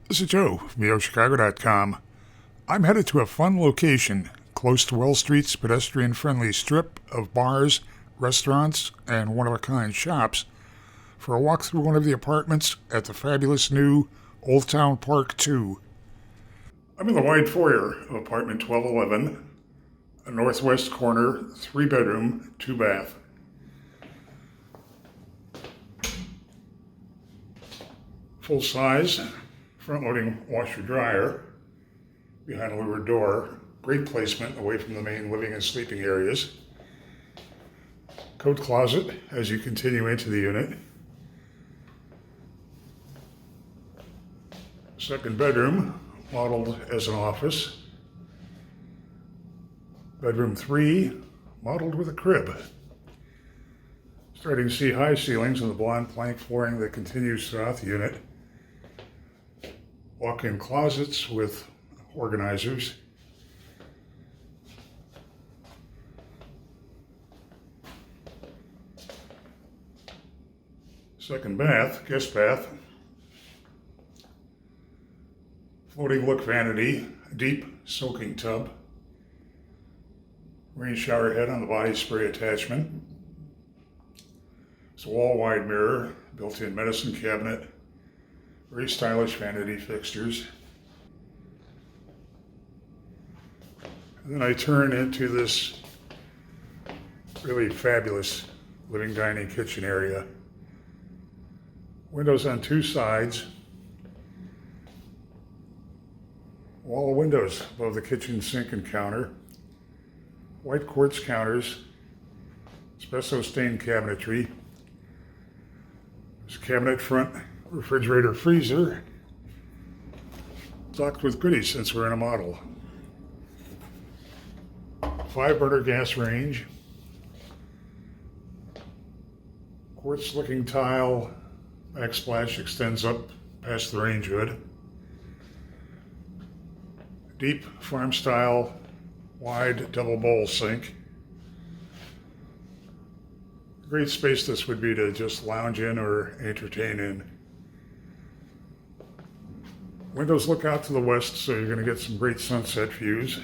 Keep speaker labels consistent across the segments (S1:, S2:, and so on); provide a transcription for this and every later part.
S1: This is Joe from VOChicago.com. I'm headed to a fun location close to Wells Street's pedestrian-friendly strip of bars, restaurants, and one-of-a-kind shops for a walk through one of the apartments at the fabulous new Old Town Park 2. I'm in the wide foyer of apartment 1211, a northwest corner, 3-bedroom, 2-bath. Full-size, front-loading washer-dryer behind a louvered door. Great placement away from the main living and sleeping areas. Coat closet as you continue into the unit. Second bedroom, modeled as an office. Bedroom 3, modeled with a crib. Starting to see high ceilings and the blonde plank flooring that continues throughout the unit. Walk-in closets with organizers. Second bath, guest bath. Floating look vanity, deep soaking tub. Rain shower head on the body spray attachment. It's a wall-wide mirror, built-in medicine cabinet. Very stylish vanity fixtures. And then I turn into this really fabulous living, dining, kitchen area. Windows on 2 sides. Wall of windows above the kitchen sink and counter. White quartz counters. Espresso stained cabinetry. There's a cabinet front, refrigerator, freezer. Stocked with goodies since we're in a model. 5-burner gas range. Quartz looking tile. Backsplash extends up past the range hood. Deep farm style, wide double bowl sink. Great space this would be to just lounge in or entertain in. Windows look out to the west, so you're going to get some great sunset views.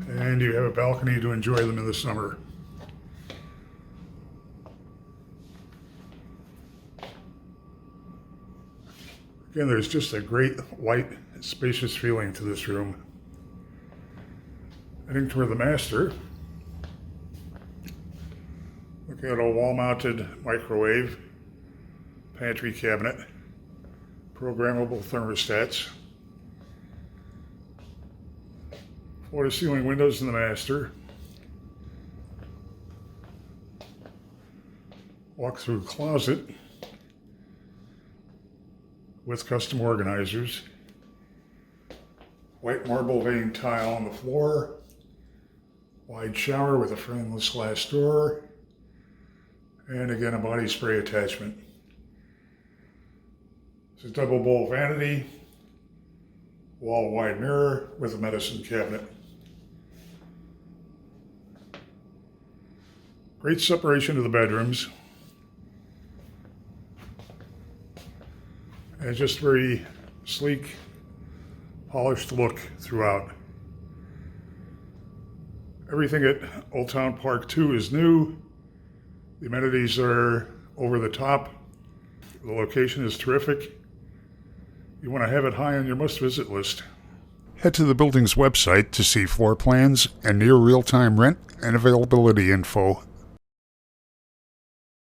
S1: And you have a balcony to enjoy them in the summer. Again, there's just a great light, spacious feeling to this room. Heading toward the master. Looking at a wall-mounted microwave, pantry cabinet, programmable thermostats, floor-to-ceiling windows in the master, walk-through closet with custom organizers, white marble veined tile on the floor, wide shower with a frameless glass door, and again a body spray attachment. It's a double bowl vanity, wall wide mirror with a medicine cabinet. Great separation of the bedrooms. And just very sleek, polished look throughout. Everything at Old Town Park 2 is new. The amenities are over the top. The location is terrific. You want to have it high on your must-visit list. Head to the building's website to see floor plans and near real-time rent and availability info.